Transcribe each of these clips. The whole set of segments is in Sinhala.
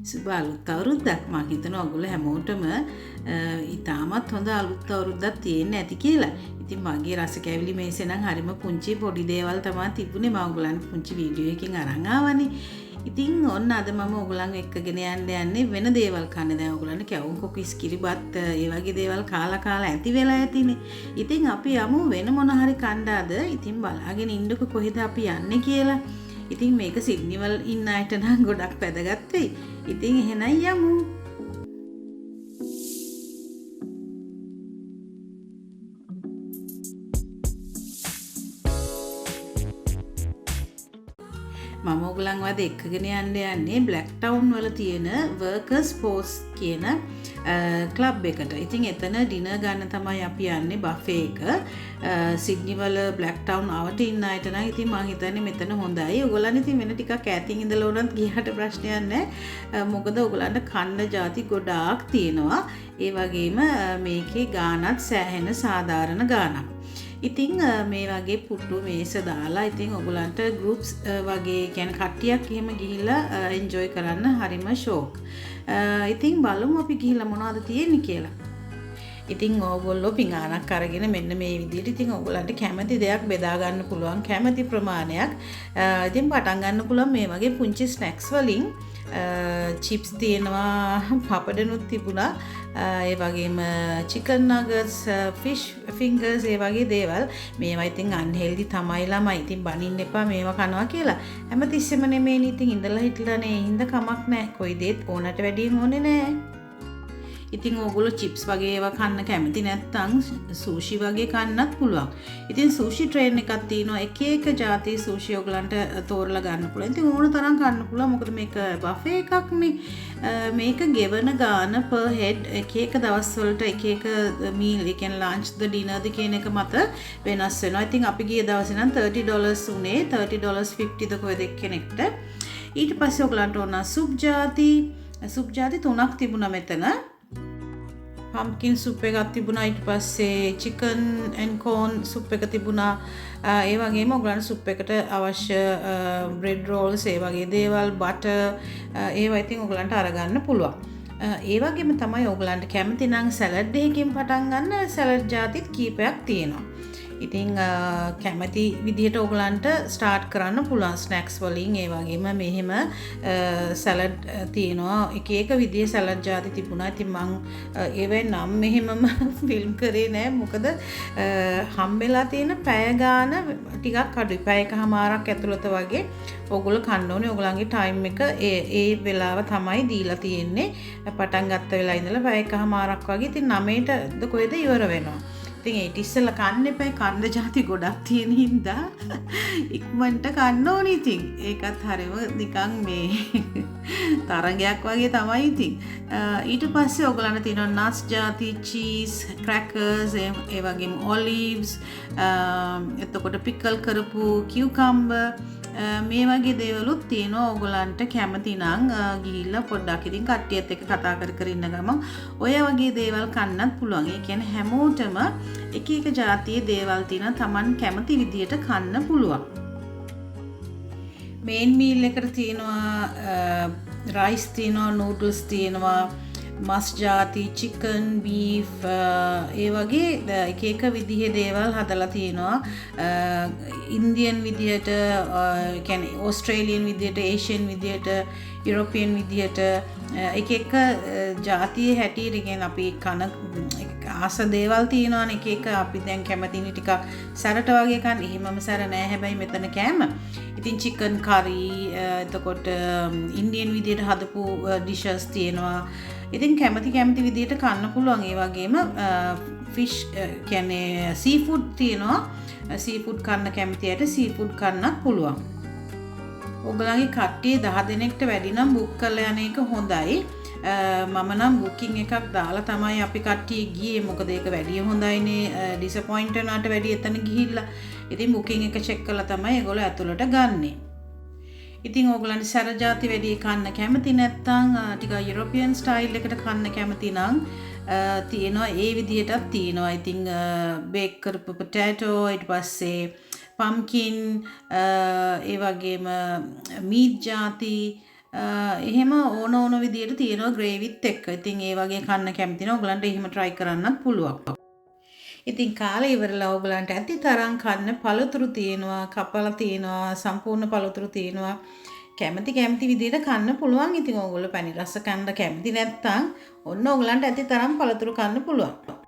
සුබ අලුත් අවුරුද්දක්. මම හිතනවා ඔයගොල්ලෝ හැමෝටම ඉතාමත් හොඳ අලුත් අවුරුද්දක් තියෙන්න ඇති කියලා. ඉතින් මගේ රස කැවිලි මේසේ නම් හරිම පුංචි පොඩි දේවල් තමයි තිබුණේ. මම ඔයගොල්ලන්ට පුංචි වීඩියෝ එකකින් අරන් ආවනේ. ඉතින් ඔන්න අද මම ඔයගොල්ලන් එක්කගෙන යන්නේ වෙන දේවල් කන්න. දැන් ඔයගොල්ලන්ට කැවුම් කොකිස් කිරිබත් ඒ වගේ දේවල් කාලා ඇති වෙලා ඇතිනේ. ඉතින් අපි යමු වෙන මොන හරි කන්න අද. ඉතින් බලාගෙන ඉන්නකො කොහෙද අපි යන්නේ කියලා. ඉතින් මේක සිඩ්නි වල ඉන්න අයට නම් ගොඩක් වැදගත් වෙයි. ඉතින් එහෙනම් යමු. මම ඔයගලන්ව අද එක්කගෙන යන්නේ බ්ලැක් ටවුන් වල තියෙන වර්කර්ස් පෝස්ට් කියන ක්ලබ් එකට. ඉතින් එතන ඩිනර් ගන්න තමයි අපි යන්නේ බෆේ එක. සිඩ්නි වල බ්ලැක් ටවුන් ආවට ඉන්න අයට නම් ඉතින් මම හිතන්නේ මෙතන හොඳයි. ඔයගොල්ලන් ඉතින් වෙන ටිකක් ඈතින් ඉඳලා උනත් ගියාට ප්‍රශ්නයක් නැහැ. මොකද ඔයගොල්ලන්ට කන්න ಜಾති ගොඩාක් තියෙනවා. ඒ වගේම මේකේ ගාණත් සෑහෙන සාධාරණ ගාණක්. ඉතින් මේ වගේ පුටු මේස දාලා ඉතින් ඔයගොල්ලන්ට ගෲප්ස් වගේ කියන්නේ කට්ටියක් එහෙම ගිහිල්ලා එන්ජොයි කරන්න හරිම ෂෝක්. ඉතින් බලමු අපි ගිහිල්ලා මොනවද තියෙන්නේ කියලා. ඉතින් ඕගොල්ලෝ පිඟානක් අරගෙන මෙන්න මේ විදිහට ඉතින් ඔයගොල්ලන්ට කැමති දෙයක් බෙදා ගන්න පුළුවන් කැමති ප්‍රමාණයක්. ඉතින් පටන් ගන්න පුළුවන් මේ වගේ පුංචි ස්නැක්ස් වලින්. චිප්ස් තියෙනවා, පපඩනුත් තිබුණා. ඒ වගේම චිකන් නගට්ස්, ෆිෂ් ෆින්ගර්ස් ඒ වගේ දේවල්. මේවා ඉතින් අන්හෙල්දි තමයි ළමයි. ඉතින් බනින්න එපා මේවා කනවා කියලා. හැමතිස්සෙම නෙමෙයිනේ ඉතින් ඉඳලා හිටලානේ. හින්ද කමක් නැහැ. කොයි දේත් ඕනට වැඩියෙන් ඕනේ නැහැ. ඉතින් ඕගොල්ලෝ චිප්ස් වගේ ඒවා කන්න කැමති නැත්නම් සූෂි වගේ කන්නත් පුළුවන්. ඉතින් සූෂි ට්‍රේන් එකක් තියෙනවා. එක જાති සූෂි ඔයගලන්ට තෝරලා ගන්න පුළුවන්. ඉතින් ඕන තරම් කන්න පුළුවන්. මොකද මේක බෆේ එකක් නේ. මේක ගෙවන ගාන per head එක දවස් වලට එක මීල්, ඒ කියන්නේ lunch ද dinner ද කියන එක මත වෙනස් වෙනවා. ඉතින් අපි ගිය දවසේ නම් $30 උනේ. $30.50 ද කොහෙද කෙනෙක්ට. ඊට පස්සේ ඔයගලන්ට ඕන සුප් ಜಾති තුනක් තිබුණා මෙතන. pumpkin soup එකක් තිබුණා. ඊට පස්සේ chicken and corn soup එක තිබුණා. ඒ වගේම ඔයගලන්ට soup එකට අවශ්‍ය bread rolls ඒ වගේ දේවල්, butter ඒවා ඉතින් ඔයගලන්ට අරගන්න පුළුවන්. ඒ වගේම තමයි ඔයගලන්ට කැමති නම් සලාඩ් එකකින් පටන් ගන්න සලාඩ් ಜಾතිත් කීපයක් තියෙනවා. ඉතින් කැමති විදිහට ඔයගලන්ට ස්ටාර්ට් කරන්න පුළුවන් ස්නැක්ස් වලින්. ඒ වගේම මෙහෙම සලාඩ් තියෙනවා. එක විදිහේ සලාඩ් ಜಾති තිබුණා. ඉතින් මං ඒවෙන් නම් මෙහෙමම ෆිල්ම් කරේ නෑ. මොකද හම්බෙලා තියෙන පැය ගාන ටිකක් අඩුයි. පැය එකමාරක් ඇතුළත වගේ ඔයගොල්ලෝ කන්න ඕනේ. ඔයගලන්ගේ ටයිම් එක ඒ වෙලාව තමයි දීලා තියෙන්නේ. පටන් ගත්ත වෙලාව ඉඳලා පැය එකමාරක් වගේ. ඉතින් 9ට කොහෙද ඉවර වෙනවා. ඉතින් ඒට ඉස්සෙල්ලා කන්න එපා. කන්න ಜಾති ගොඩක් තියෙන හින්දා ඉක්මනට කන්න ඕනේ. ඉතින් ඒකත් හරිම නිකන් මේ තරගයක් වගේ තමයි ඉතින්. ඊට පස්සේ ඔයගලන්ට තියෙනවා නට්ස් ಜಾති, චීස්, ක්‍රැකර්ස්, ඒ වගේම ඔලිව්ස්, එතකොට පිකල් කරපු කියුකම්බර් මේ වගේ දේවලුත් තියෙනවා. ඔයගලන්ට කැමති නම් ගිහිල්ලා පොඩ්ඩක් ඉතින් කට්ටියත් එක්ක කතා කර ඉන්න ගමන් ඔය වගේ දේවල් කන්නත් පුළුවන්. ඒ කියන්නේ හැමෝටම එක જાතියේ දේවල් තියෙනවා. Taman කැමති විදියට කන්න පුළුවන්. මේන් මීල් එකට තියෙනවා රයිස් තියෙනවා, නූඩල්ස් තියෙනවා, මස් ಜಾති, චිකන්, බීෆ් ඒ වගේ එක විදිහේ දේවල් හදලා තියෙනවා. ඉන්දියන් විදියට, කියන්නේ ඕස්ට්‍රේලියන් විදියට, ඒෂියන් විදියට, යුරෝපියන් විදියට එක ಜಾතියේ හැටියට කියන්නේ අපි කන ආස දේවල් තියෙනවානේ. එක අපි දැන් කැමතිනේ ටිකක් සැරට වගේ කන්න. එහෙමම සැර නෑ හැබැයි මෙතන කෑම. ඉතින් චිකන් කරි, එතකොට ඉන්දියන් විදියට හදපු ඩිෂස් තියෙනවා. ඉතින් කැමති විදියට කන්න පුළුවන්. ඒ වගේම ෆිෂ් කියන්නේ සී ෆුඩ් තියෙනවා. සී ෆුඩ් කන්න කැමති අයට සී ෆුඩ් කන්නත් පුළුවන්. ඔයගලගේ කට්ටිය 10 දෙනෙක්ට වැඩි නම් බුක් කරලා යන එක හොඳයි. මම නම් බුකින් එකක් දාලා තමයි අපි කට්ටිය ගියේ. මොකද ඒක වැඩි හොඳයිනේ. ඩිසපොයින්ට් වෙනාට වැඩි එතන ගිහිල්ලා. ඉතින් බුකින් එක චෙක් කරලා තමයි ඒගොල්ලෝ ඇතුළට ගන්නෙ. ඉතින් ඕගලන්ට සැර ಜಾති වැඩි කන්න කැමති නැත්නම් ටික යුරෝපියන් ස්ටයිල් එකට කන්න කැමති නම් තියෙනවා. ඒ විදිහටත් තියෙනවා. ඉතින් බේක් කරපු පොටැටෝ, ඊට පස්සේ pumpkin, ඒ වගේම meat ಜಾති, එහෙම ඕන විදියට තියෙනවා ග්‍රේවිත් එක්ක. ඉතින් ඒ වගේ කන්න කැමති නම් ඔයගලන්ට එහෙම try කරන්නත් පුළුවන්. ඉතින් කාලේ ඉවරලා ඔයගලන්ට ඇති තරම් කන්න පළතුරු තියෙනවා, කපලා තියෙනවා, සම්පූර්ණ පළතුරු තියෙනවා. කැමති විදියට කන්න පුළුවන්. ඉතින් ඕගොල්ලෝ පැණි රස කන්න කැමති නැත්නම් ඔන්න ඔයගලන්ට ඇති තරම් පළතුරු කන්න පුළුවන්.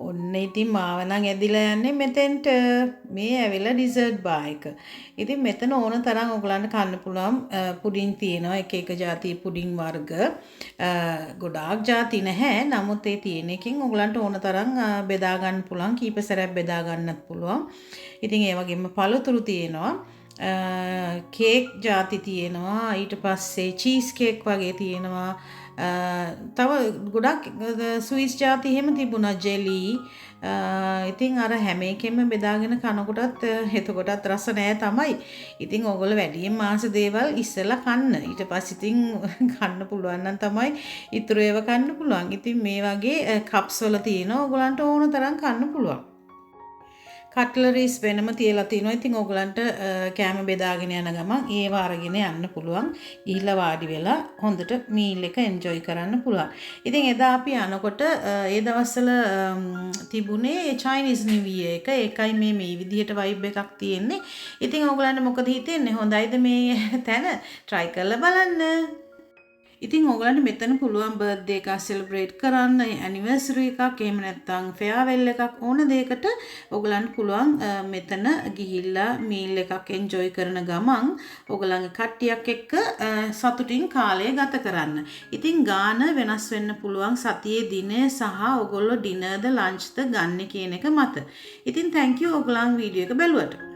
ඔන්න ඉතින් මාව නම් ඇදිලා යන්නේ මෙතෙන්ට මේ ඇවිල්ලා ඩිසර්ට් බාර් එක. ඉතින් මෙතන ඕන තරම් ඔයගලන්ට කන්න පුළුවන් පුඩින් තියෙනවා එක જાති පුඩින් වර්ග. ගොඩාක් જાති නැහැ. නමුත් ඒ තියෙන එකකින් ඔයගලන්ට ඕන තරම් බෙදා ගන්න පුළුවන්. කීප සැරයක් බෙදා ගන්නත් පුළුවන්. ඉතින් ඒ වගේම පළතුරු තියෙනවා. කේක් ಜಾති තියෙනවා. ඊට පස්සේ චීස් කේක් වගේ තියෙනවා. තව ගොඩක් ස්වීට්ස් ಜಾති එහෙම තිබුණා ජෙලි. ඉතින් අර හැම එකෙම බෙදාගෙන කනකොටත් එතකොටත් රස නෑ තමයි. ඉතින් ඕගොල්ලෝ වැඩියෙන් මාස දේවල් ඉස්සෙල්ලා කන්න. ඊට පස්සේ ඉතින් කන්න පුළුවන් නම් තමයි ඉතුරු ඒවා කන්න පුළුවන්. ඉතින් මේ වගේ කප්ස් වල තියෙනවා. ඕගොල්ලන්ට ඕන තරම් කන්න පුළුවන්. කට්ලරිස් වෙනම තියලා තිනවා. ඉතින් ඕගලන්ට කෑම බෙදාගෙන යන ගමන් ඒව අරගෙන යන්න පුළුවන්. ගිහිල්ලා වාඩි වෙලා හොඳට මීල් එක එන්ජොයි කරන්න පුළුවන්. ඉතින් එදා අපි යනකොට ඒ දවස්වල තිබුණේ චයිනීස් නිව් ඉයර් එක. ඒකයි මේ විදිහට වයිබ් එකක් තියෙන්නේ. ඉතින් ඕගලන්ට මොකද හිතෙන්නේ? හොඳයිද මේ තැන? try කරලා බලන්න. ඉතින් ඕගලන්ට මෙතන පුළුවන් බර්ත්ඩේ එකක් සෙලිබ්‍රේට් කරන්න, ඇනිවර්සරි එකක්, එහෙම නැත්නම් ෆෙයාවෙල් එකක් ඕන දෙයකට ඕගලන්ට පුළුවන් මෙතන ගිහිල්ලා මීල් එකක් එන්ජොයි කරන ගමන් ඕගලන්ගේ කට්ටියක් එක්ක සතුටින් කාලය ගත කරන්න. ඉතින් ගාන වෙනස් වෙන්න පුළුවන් සතියේ දිනය සහ ඕගොල්ලෝ ඩිනර්ද ලන්ච්ද ගන්න කියන එක මත. ඉතින් thank you ඕගලන් වීඩියෝ එක බැලුවට.